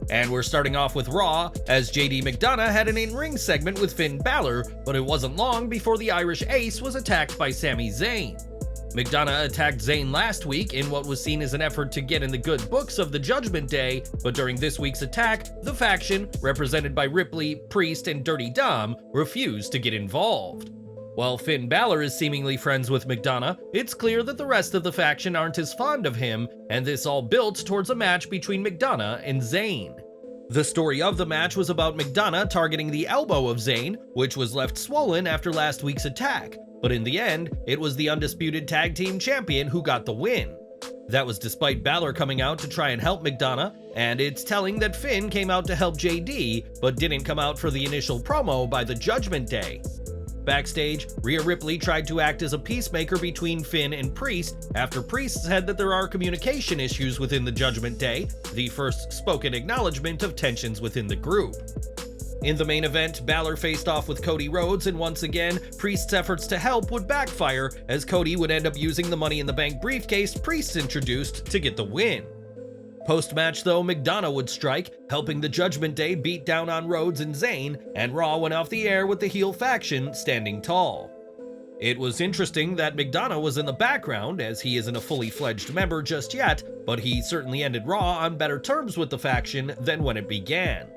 And we're starting off with Raw, as JD McDonagh had an in-ring segment with Finn Balor, but it wasn't long before the Irish Ace was attacked by Sami Zayn. McDonagh attacked Zayn last week in what was seen as an effort to get in the good books of the Judgment Day, but during this week's attack, the faction, represented by Ripley, Priest, and Dirty Dom, refused to get involved. While Finn Balor is seemingly friends with McDonagh, it's clear that the rest of the faction aren't as fond of him, and this all built towards a match between McDonagh and Zayn. The story of the match was about McDonagh targeting the elbow of Zayn, which was left swollen after last week's attack, but in the end, it was the undisputed tag team champion who got the win. That was despite Balor coming out to try and help McDonagh, and it's telling that Finn came out to help JD, but didn't come out for the initial promo by the Judgment Day. Backstage, Rhea Ripley tried to act as a peacemaker between Finn and Priest after Priest said that there are communication issues within the Judgment Day, the first spoken acknowledgement of tensions within the group. In the main event, Balor faced off with Cody Rhodes, and once again, Priest's efforts to help would backfire as Cody would end up using the Money in the Bank briefcase Priest introduced to get the win. Post-match though, McDonagh would strike, helping the Judgment Day beat down on Rhodes and Zayn, and Raw went off the air with the heel faction standing tall. It was interesting that McDonagh was in the background, as he isn't a fully fledged member just yet, but he certainly ended Raw on better terms with the faction than when it began.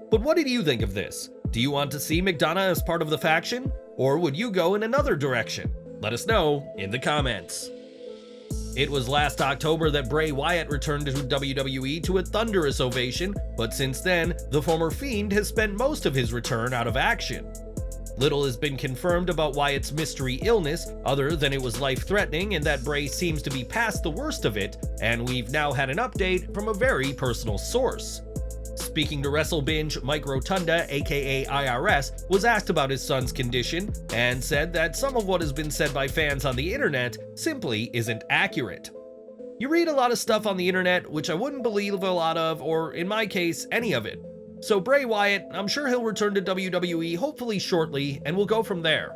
But what did you think of this? Do you want to see McDonagh as part of the faction? Or would you go in another direction? Let us know in the comments. It was last October that Bray Wyatt returned to WWE to a thunderous ovation, but since then, the former Fiend has spent most of his return out of action. Little has been confirmed about Wyatt's mystery illness, other than it was life-threatening and that Bray seems to be past the worst of it, and we've now had an update from a very personal source. Speaking to WrestleBinge, Mike Rotunda, aka IRS, was asked about his son's condition and said that some of what has been said by fans on the internet simply isn't accurate. You read a lot of stuff on the internet which I wouldn't believe a lot of, or in my case, any of it. So Bray Wyatt, I'm sure he'll return to WWE hopefully shortly, and we'll go from there.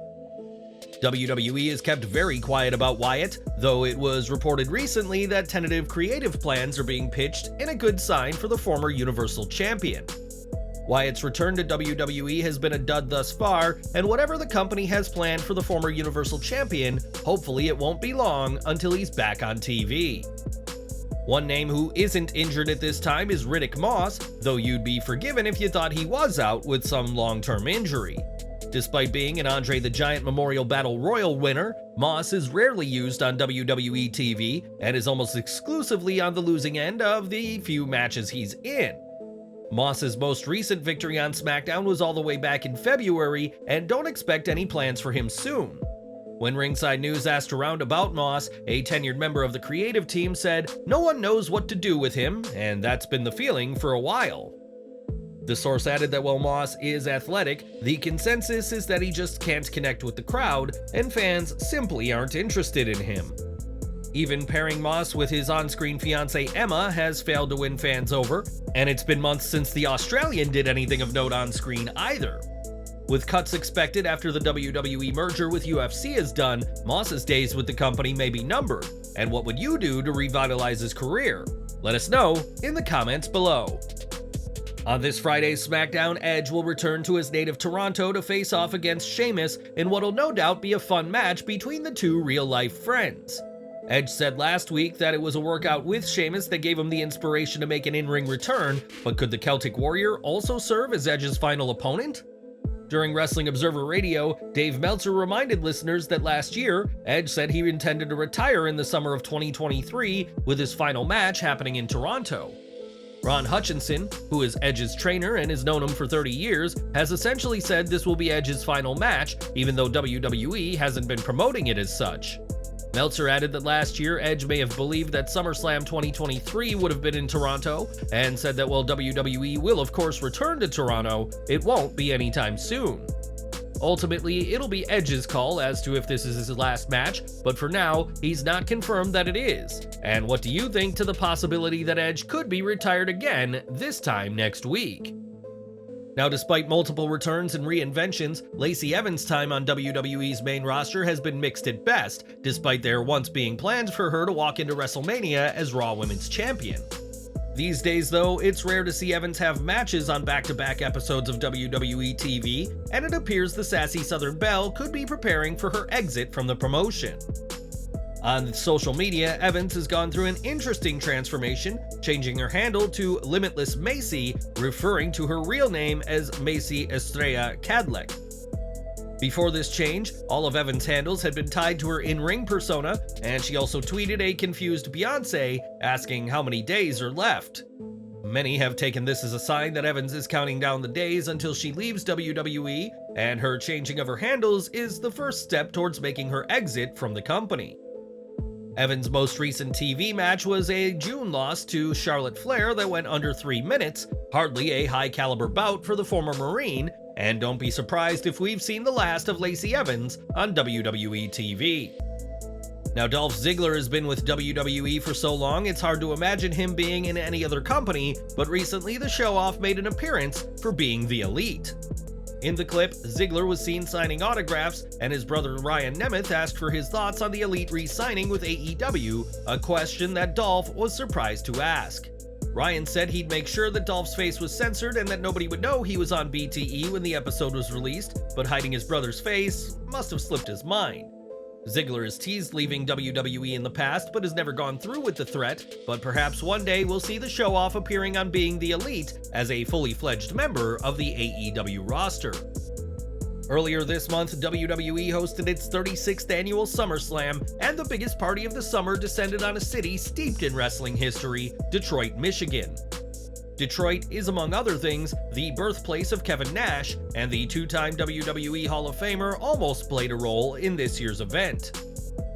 WWE has kept very quiet about Wyatt, though it was reported recently that tentative creative plans are being pitched, in a good sign for the former Universal Champion. Wyatt's return to WWE has been a dud thus far, and whatever the company has planned for the former Universal Champion, hopefully it won't be long until he's back on TV. One name who isn't injured at this time is Riddick Moss, though you'd be forgiven if you thought he was out with some long-term injury. Despite being an Andre the Giant Memorial Battle Royal winner, Moss is rarely used on WWE TV and is almost exclusively on the losing end of the few matches he's in. Moss's most recent victory on Smackdown was all the way back in February, and don't expect any plans for him soon. When Ringside News asked around about Moss, a tenured member of the creative team said, "No one knows what to do with him, and that's been the feeling for a while." The source added that while Moss is athletic, the consensus is that he just can't connect with the crowd, and fans simply aren't interested in him. Even pairing Moss with his on-screen fiancée Emma has failed to win fans over, and it's been months since the Australian did anything of note on screen either. With cuts expected after the WWE merger with UFC is done, Moss's days with the company may be numbered, and what would you do to revitalize his career? Let us know in the comments below. On this Friday's SmackDown, Edge will return to his native Toronto to face off against Sheamus in what'll no doubt be a fun match between the two real-life friends. Edge said last week that it was a workout with Sheamus that gave him the inspiration to make an in-ring return, but could the Celtic Warrior also serve as Edge's final opponent? During Wrestling Observer Radio, Dave Meltzer reminded listeners that last year, Edge said he intended to retire in the summer of 2023, with his final match happening in Toronto. Ron Hutchinson, who is Edge's trainer and has known him for 30 years, has essentially said this will be Edge's final match, even though WWE hasn't been promoting it as such. Meltzer added that last year, Edge may have believed that SummerSlam 2023 would have been in Toronto, and said that while WWE will of course return to Toronto, it won't be anytime soon. Ultimately, it'll be Edge's call as to if this is his last match, but for now, he's not confirmed that it is. And what do you think to the possibility that Edge could be retired again, this time next week? Now, despite multiple returns and reinventions, Lacey Evans' time on WWE's main roster has been mixed at best, despite there once being plans for her to walk into WrestleMania as Raw Women's Champion. These days, though, it's rare to see Evans have matches on back-to-back episodes of WWE TV, and it appears the sassy Southern Belle could be preparing for her exit from the promotion. On social media, Evans has gone through an interesting transformation, changing her handle to Limitless Macy, referring to her real name as Macy Estrella Cadleck. Before this change, all of Evans' handles had been tied to her in-ring persona, and she also tweeted a confused Beyonce asking how many days are left. Many have taken this as a sign that Evans is counting down the days until she leaves WWE, and her changing of her handles is the first step towards making her exit from the company. Evans' most recent TV match was a June loss to Charlotte Flair that went under 3 minutes, hardly a high-caliber bout for the former Marine, and don't be surprised if we've seen the last of Lacey Evans on WWE TV. Now, Dolph Ziggler has been with WWE for so long it's hard to imagine him being in any other company, but recently the show-off made an appearance for being the Elite. In the clip, Ziggler was seen signing autographs, and his brother Ryan Nemeth asked for his thoughts on the Elite re-signing with AEW, a question that Dolph was surprised to ask. Ryan said he'd make sure that Dolph's face was censored and that nobody would know he was on BTE when the episode was released, but hiding his brother's face must have slipped his mind. Ziggler has teased leaving WWE in the past but has never gone through with the threat, but perhaps one day we'll see the show-off appearing on Being the Elite as a fully fledged member of the AEW roster. Earlier this month, WWE hosted its 36th annual SummerSlam, and the biggest party of the summer descended on a city steeped in wrestling history, Detroit, Michigan. Detroit is, among other things, the birthplace of Kevin Nash, and the two-time WWE Hall of Famer almost played a role in this year's event.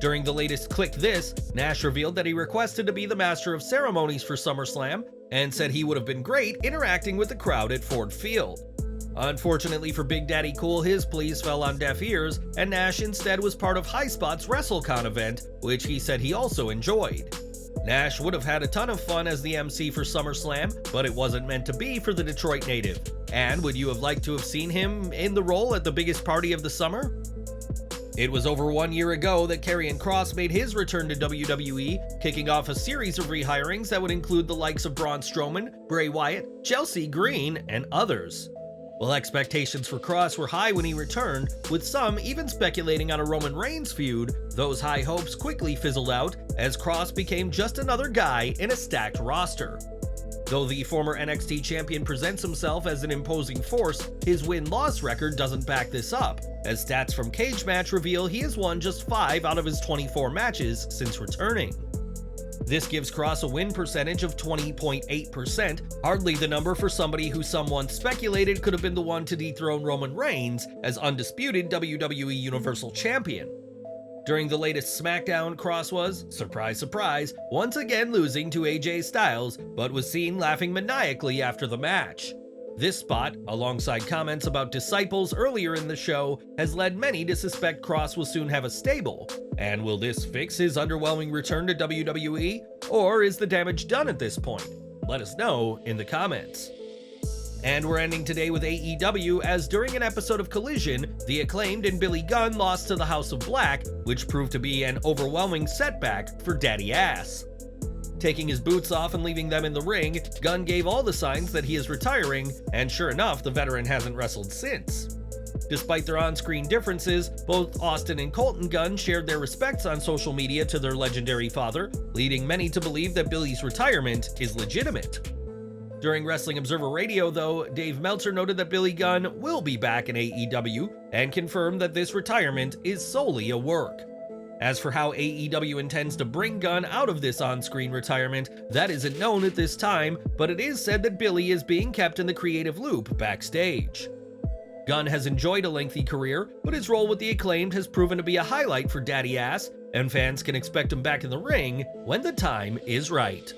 During the latest Click This, Nash revealed that he requested to be the Master of Ceremonies for SummerSlam, and said he would have been great interacting with the crowd at Ford Field. Unfortunately for Big Daddy Cool, his pleas fell on deaf ears, and Nash instead was part of High Spot's WrestleCon event, which he said he also enjoyed. Nash would have had a ton of fun as the MC for SummerSlam, but it wasn't meant to be for the Detroit native. And would you have liked to have seen him in the role at the biggest party of the summer? It was over 1 year ago that Karrion Kross made his return to WWE, kicking off a series of rehirings that would include the likes of Braun Strowman, Bray Wyatt, Chelsea Green, and others. Well, expectations for Kross were high when he returned, with some even speculating on a Roman Reigns feud. Those high hopes quickly fizzled out as Kross became just another guy in a stacked roster. Though the former NXT champion presents himself as an imposing force, his win-loss record doesn't back this up, as stats from Cage Match reveal he has won just 5 out of his 24 matches since returning. This gives Kross a win percentage of 20.8%, hardly the number for somebody who some once speculated could have been the one to dethrone Roman Reigns as undisputed WWE Universal Champion. During the latest Smackdown, Kross was, surprise surprise, once again losing to AJ Styles, but was seen laughing maniacally after the match. This spot, alongside comments about disciples earlier in the show, has led many to suspect Kross will soon have a stable. And will this fix his underwhelming return to WWE? Or is the damage done at this point? Let us know in the comments. And we're ending today with AEW, as during an episode of Collision, the Acclaimed and Billy Gunn lost to the House of Black, which proved to be an overwhelming setback for Daddy Ass. Taking his boots off and leaving them in the ring, Gunn gave all the signs that he is retiring, and sure enough, the veteran hasn't wrestled since. Despite their on-screen differences, both Austin and Colton Gunn shared their respects on social media to their legendary father, leading many to believe that Billy's retirement is legitimate. During Wrestling Observer Radio, though, Dave Meltzer noted that Billy Gunn will be back in AEW, and confirmed that this retirement is solely a work. As for how AEW intends to bring Gunn out of this on-screen retirement, that isn't known at this time, but it is said that Billy is being kept in the creative loop backstage. Gunn has enjoyed a lengthy career, but his role with the Acclaimed has proven to be a highlight for Daddy Ass, and fans can expect him back in the ring when the time is right.